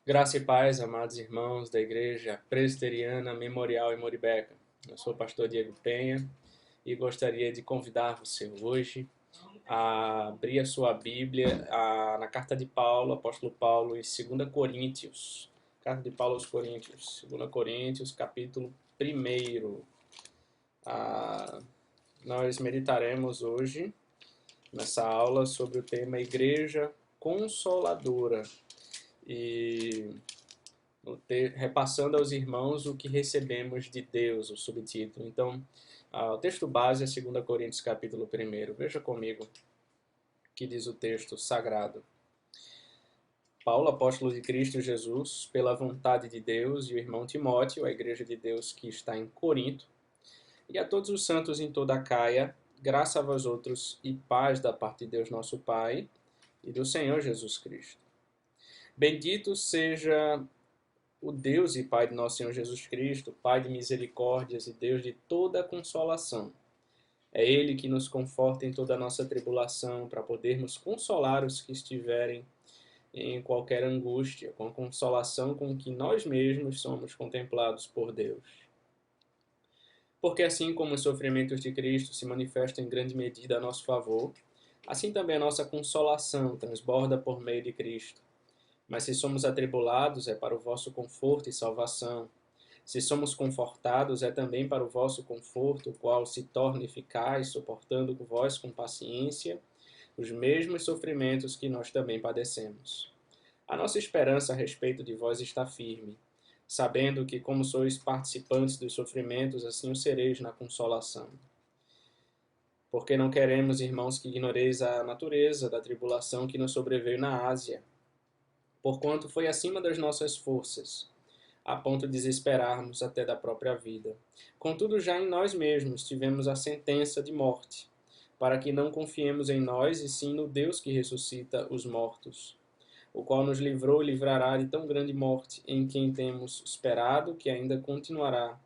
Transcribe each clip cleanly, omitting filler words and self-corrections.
Graça e paz, amados irmãos da Igreja Presbiteriana Memorial em Moribeca. Eu sou o pastor Diego Penha e gostaria de convidar você hoje a abrir a sua Bíblia na carta de Paulo, apóstolo Paulo, em 2 Coríntios. Carta de Paulo aos Coríntios, 2 Coríntios, capítulo 1. Nós meditaremos hoje, nessa aula, sobre o tema Igreja Consoladora. E repassando aos irmãos o que recebemos de Deus, o subtítulo. Então, o texto base é 2 Coríntios capítulo 1. Veja comigo o que diz o texto sagrado. Paulo, apóstolo de Cristo Jesus, pela vontade de Deus, e o irmão Timóteo, a igreja de Deus que está em Corinto, e a todos os santos em toda a Caia, graça a vós outros e paz da parte de Deus nosso Pai e do Senhor Jesus Cristo. Bendito seja o Deus e Pai de nosso Senhor Jesus Cristo, Pai de misericórdias e Deus de toda consolação. É Ele que nos conforta em toda a nossa tribulação, para podermos consolar os que estiverem em qualquer angústia, com a consolação com que nós mesmos somos contemplados por Deus. Porque assim como os sofrimentos de Cristo se manifestam em grande medida a nosso favor, assim também a nossa consolação transborda por meio de Cristo. Mas se somos atribulados, é para o vosso conforto e salvação. Se somos confortados, é também para o vosso conforto, o qual se torna eficaz, suportando com vós com paciência os mesmos sofrimentos que nós também padecemos. A nossa esperança a respeito de vós está firme, sabendo que, como sois participantes dos sofrimentos, assim o sereis na consolação. Porque não queremos, irmãos, que ignoreis a natureza da tribulação que nos sobreveio na Ásia, porquanto foi acima das nossas forças, a ponto de desesperarmos até da própria vida. Contudo, já em nós mesmos tivemos a sentença de morte, para que não confiemos em nós, e sim no Deus que ressuscita os mortos, o qual nos livrou e livrará de tão grande morte, em quem temos esperado que ainda continuará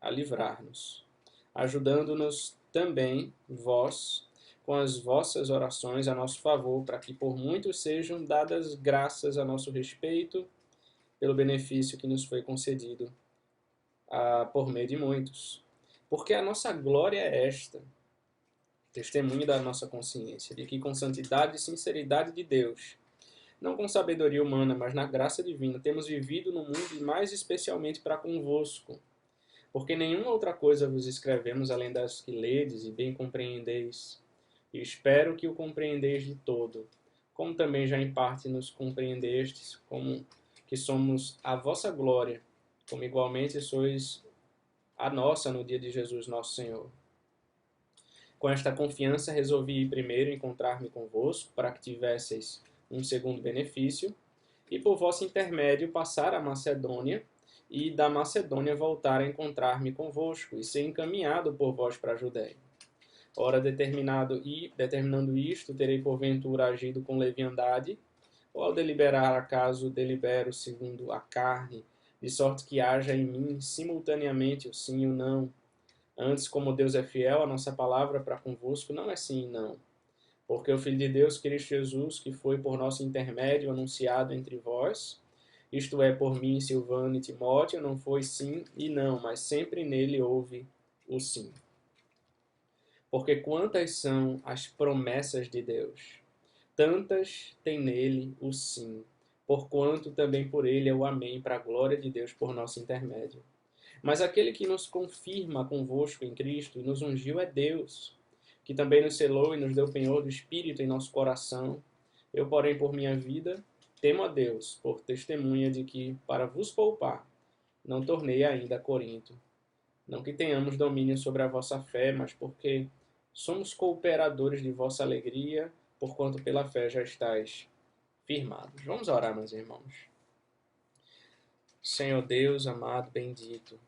a livrar-nos, ajudando-nos também vós, com as vossas orações a nosso favor, para que por muitos sejam dadas graças a nosso respeito, pelo benefício que nos foi concedido por meio de muitos. Porque a nossa glória é esta, testemunho da nossa consciência, de que com santidade e sinceridade de Deus, não com sabedoria humana, mas na graça divina, temos vivido no mundo e mais especialmente para convosco. Porque nenhuma outra coisa vos escrevemos além das que ledes e bem compreendeis. E espero que o compreendeis de todo, como também já em parte nos compreendestes, como que somos a vossa glória, como igualmente sois a nossa no dia de Jesus nosso Senhor. Com esta confiança resolvi ir primeiro encontrar-me convosco, para que tivesseis um segundo benefício, e por vosso intermédio passar a Macedônia, e da Macedônia voltar a encontrar-me convosco, e ser encaminhado por vós para a Judéia. Ora, determinando isto, terei porventura agido com leviandade, ou ao deliberar acaso delibero segundo a carne, de sorte que haja em mim simultaneamente o sim e o não. Antes, como Deus é fiel, a nossa palavra para convosco não é sim e não. Porque o Filho de Deus, Cristo Jesus, que foi por nosso intermédio anunciado entre vós, isto é, por mim, Silvano e Timóteo, não foi sim e não, mas sempre nele houve o sim. Porque quantas são as promessas de Deus? Tantas tem nele o sim, porquanto também por ele é o amém, para a glória de Deus por nosso intermédio. Mas aquele que nos confirma convosco em Cristo e nos ungiu é Deus, que também nos selou e nos deu penhor do Espírito em nosso coração. Eu, porém, por minha vida, temo a Deus, por testemunha de que, para vos poupar, não tornei ainda a Corinto. Não que tenhamos domínio sobre a vossa fé, mas porque somos cooperadores de vossa alegria, porquanto pela fé já estáis firmados. Vamos orar, meus irmãos. Senhor Deus, amado, bendito,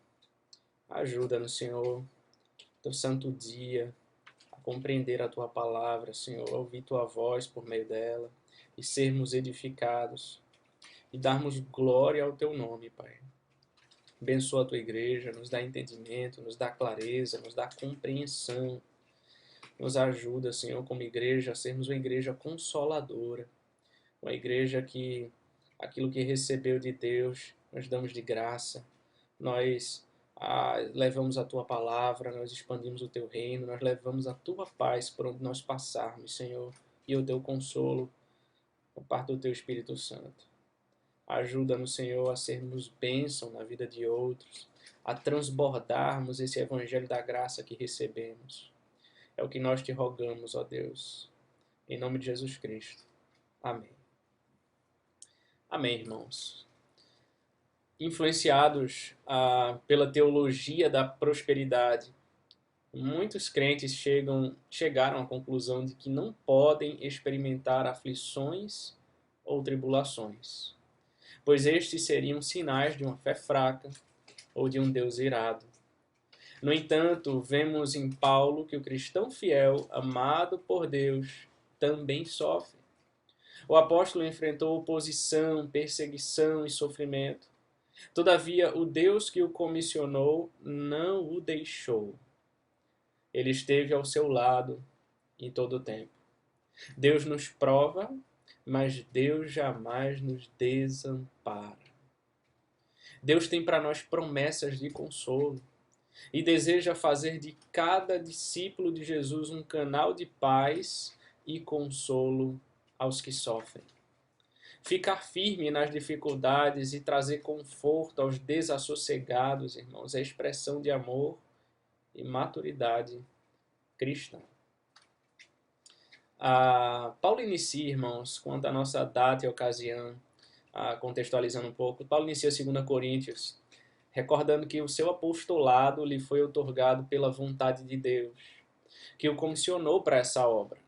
ajuda-nos, Senhor, teu santo dia, a compreender a tua palavra, Senhor, a ouvir tua voz por meio dela e sermos edificados e darmos glória ao teu nome, Pai. Abençoa a tua igreja, nos dá entendimento, nos dá clareza, nos dá compreensão. Nos ajuda, Senhor, como igreja, a sermos uma igreja consoladora, uma igreja que aquilo que recebeu de Deus, nós damos de graça. Nós levamos a tua palavra, nós expandimos o teu reino, nós levamos a tua paz por onde nós passarmos, Senhor, e o teu consolo por parte do teu Espírito Santo. Ajuda-nos, Senhor, a sermos bênção na vida de outros, a transbordarmos esse evangelho da graça que recebemos. É o que nós te rogamos, ó Deus, em nome de Jesus Cristo. Amém. Amém, irmãos. Influenciados pela teologia da prosperidade, muitos crentes chegaram à conclusão de que não podem experimentar aflições ou tribulações, pois estes seriam sinais de uma fé fraca ou de um Deus irado. No entanto, vemos em Paulo que o cristão fiel, amado por Deus, também sofre. O apóstolo enfrentou oposição, perseguição e sofrimento. Todavia, o Deus que o comissionou não o deixou. Ele esteve ao seu lado em todo o tempo. Deus nos prova, mas Deus jamais nos desampara. Deus tem para nós promessas de consolo e deseja fazer de cada discípulo de Jesus um canal de paz e consolo aos que sofrem. Ficar firme nas dificuldades e trazer conforto aos desassossegados, irmãos, é expressão de amor e maturidade cristã. Paulo inicia, irmãos, quanto à nossa data e ocasião, contextualizando um pouco, Paulo inicia 2 Coríntios, recordando que o seu apostolado lhe foi outorgado pela vontade de Deus, que o comissionou para essa obra.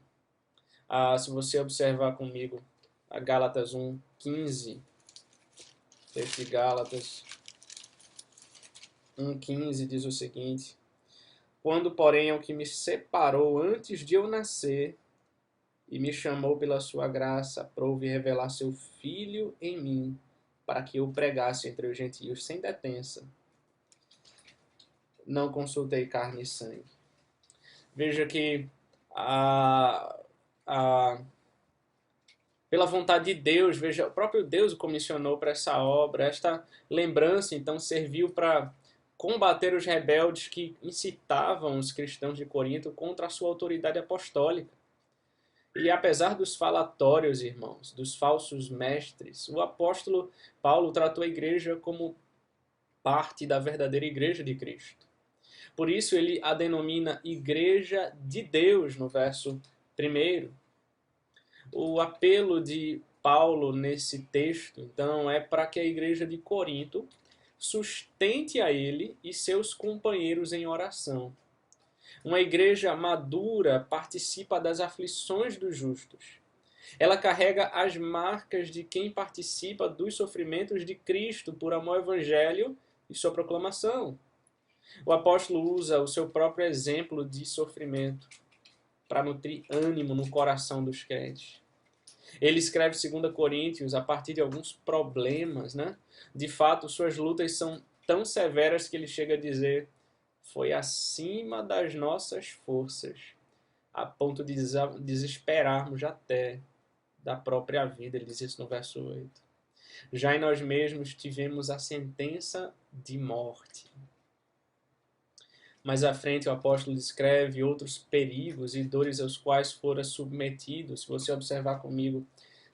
Se você observar comigo, Gálatas 1:15, texto de Gálatas 1:15 diz o seguinte: quando, porém, ao que me separou antes de eu nascer e me chamou pela sua graça, aprove revelar seu Filho em mim, para que eu pregasse entre os gentios sem detença, não consultei carne e sangue. Veja que pela vontade de Deus, veja, o próprio Deus o comissionou para essa obra. Esta lembrança, então, serviu para combater os rebeldes que incitavam os cristãos de Corinto contra a sua autoridade apostólica. E apesar dos falatórios, irmãos, dos falsos mestres, o apóstolo Paulo tratou a igreja como parte da verdadeira igreja de Cristo. Por isso ele a denomina Igreja de Deus no verso 1. O apelo de Paulo nesse texto, então, é para que a igreja de Corinto sustente a ele e seus companheiros em oração. Uma igreja madura participa das aflições dos justos. Ela carrega as marcas de quem participa dos sofrimentos de Cristo por amor ao Evangelho e sua proclamação. O apóstolo usa o seu próprio exemplo de sofrimento para nutrir ânimo no coração dos crentes. Ele escreve 2 Coríntios a partir de alguns problemas, né? De fato, suas lutas são tão severas que ele chega a dizer: foi acima das nossas forças, a ponto de desesperarmos até da própria vida. Ele diz isso no verso 8. Já em nós mesmos tivemos a sentença de morte. Mais à frente o apóstolo descreve outros perigos e dores aos quais fora submetido. Se você observar comigo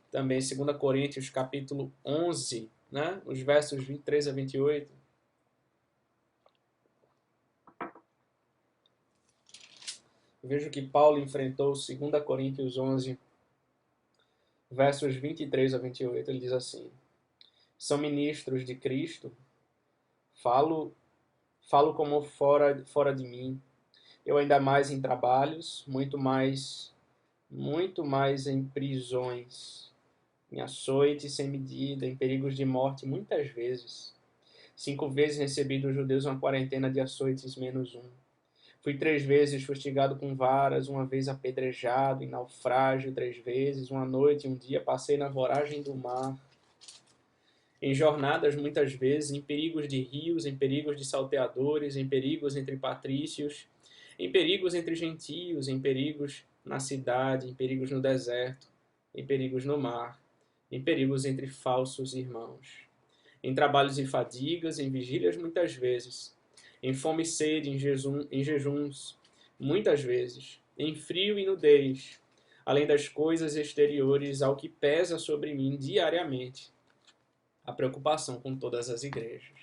também 2 Coríntios capítulo 11, né? Os versos 23 a 28. Vejo que Paulo enfrentou 2 Coríntios 11, versos 23 a 28. Ele diz assim: são ministros de Cristo, falo como fora de mim, eu ainda mais em trabalhos, muito mais em prisões, em açoites sem medida, em perigos de morte muitas vezes. 5 vezes recebi dos judeus uma quarentena de açoites menos 1. Fui 3 vezes fustigado com varas, 1 vez apedrejado, em naufrágio 3 vezes, 1 noite e 1 dia passei na voragem do mar. Em jornadas muitas vezes, em perigos de rios, em perigos de salteadores, em perigos entre patrícios, em perigos entre gentios, em perigos na cidade, em perigos no deserto, em perigos no mar, em perigos entre falsos irmãos, em trabalhos e fadigas, em vigílias muitas vezes, em fome e sede, em jejuns muitas vezes, em frio e nudez, além das coisas exteriores ao que pesa sobre mim diariamente, a preocupação com todas as igrejas.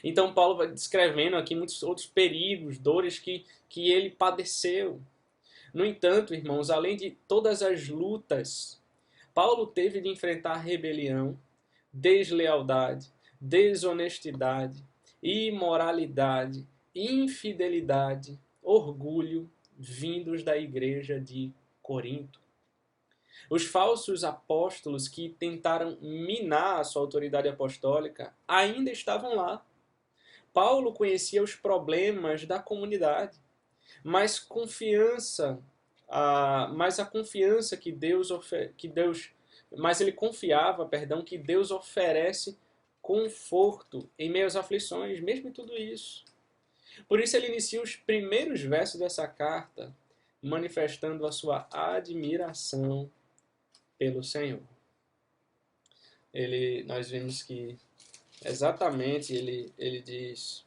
Então Paulo vai descrevendo aqui muitos outros perigos, dores que ele padeceu. No entanto, irmãos, além de todas as lutas, Paulo teve de enfrentar rebelião, deslealdade, desonestidade, imoralidade, infidelidade, orgulho, vindos da igreja de Corinto. Os falsos apóstolos que tentaram minar a sua autoridade apostólica ainda estavam lá. Paulo conhecia os problemas da comunidade, mas a confiança mas ele confiava, que Deus oferece conforto em meio às aflições, mesmo em tudo isso. Por isso ele inicia os primeiros versos dessa carta manifestando a sua admiração pelo Senhor. Nós vemos que exatamente ele diz: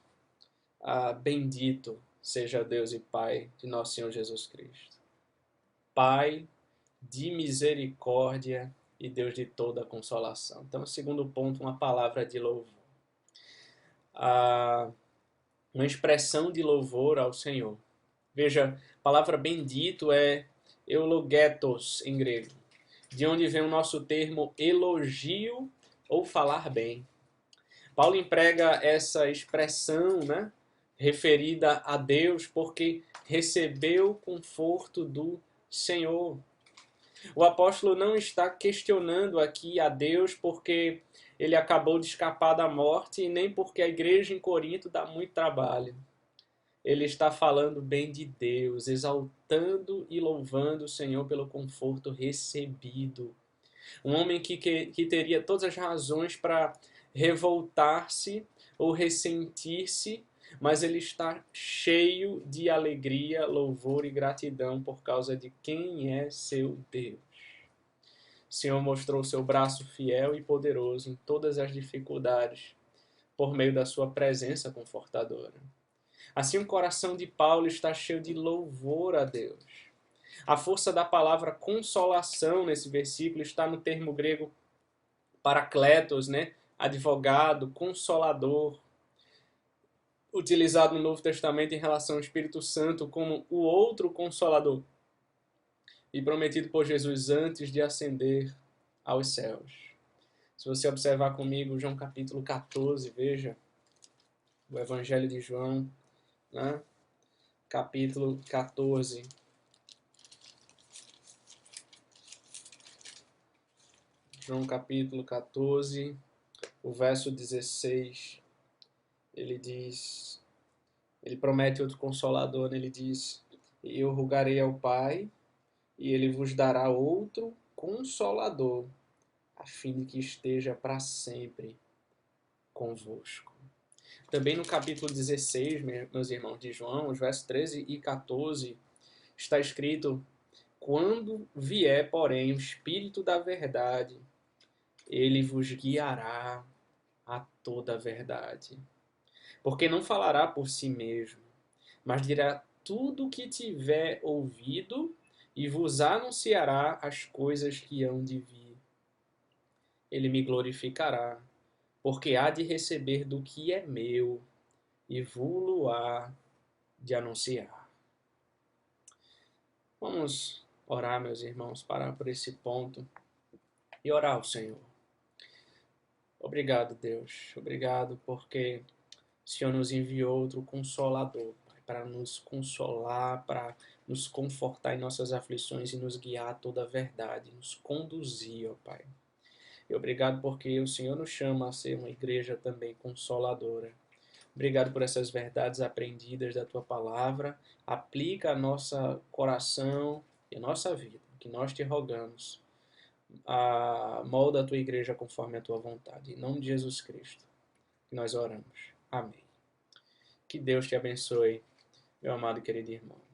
bendito seja Deus e Pai de nosso Senhor Jesus Cristo, Pai de misericórdia e Deus de toda consolação. Então, segundo ponto, uma palavra de louvor. Uma expressão de louvor ao Senhor. Veja, a palavra bendito é eulogetos em grego, de onde vem o nosso termo elogio ou falar bem. Paulo emprega essa expressão, né, referida a Deus porque recebeu conforto do Senhor. O apóstolo não está questionando aqui a Deus porque ele acabou de escapar da morte e nem porque a igreja em Corinto dá muito trabalho. Ele está falando bem de Deus, exaltando e louvando o Senhor pelo conforto recebido. Um homem que teria todas as razões para revoltar-se ou ressentir-se, mas ele está cheio de alegria, louvor e gratidão por causa de quem é seu Deus. O Senhor mostrou seu braço fiel e poderoso em todas as dificuldades, por meio da sua presença confortadora. Assim, o coração de Paulo está cheio de louvor a Deus. A força da palavra consolação nesse versículo está no termo grego parakletos, né? Advogado, consolador, utilizado no Novo Testamento em relação ao Espírito Santo como o outro consolador e prometido por Jesus antes de ascender aos céus. Se você observar comigo João capítulo 14, veja o Evangelho de João, né? Capítulo 14. João capítulo 14, o verso 16, ele promete outro consolador, ele diz: eu rogarei ao Pai, e ele vos dará outro consolador, a fim de que esteja para sempre convosco. Também no capítulo 16, meus irmãos, de João, os versos 13 e 14, está escrito: quando vier, porém, o Espírito da verdade, ele vos guiará a toda a verdade. Porque não falará por si mesmo, mas dirá tudo o que tiver ouvido e vos anunciará as coisas que hão de vir. Ele me glorificará, porque há de receber do que é meu e vou-lo há de anunciar. Vamos orar, meus irmãos, parar por esse ponto e orar ao Senhor. Obrigado, Deus. Obrigado porque o Senhor nos enviou outro Consolador, Pai, para nos consolar, para nos confortar em nossas aflições e nos guiar a toda a verdade, nos conduzir, ó Pai. E obrigado porque o Senhor nos chama a ser uma igreja também consoladora. Obrigado por essas verdades aprendidas da Tua Palavra. Aplica a nosso coração e a nossa vida, que nós te rogamos. Molda a Tua igreja conforme a Tua vontade. Em nome de Jesus Cristo, que nós oramos. Amém. Que Deus te abençoe, meu amado e querido irmão.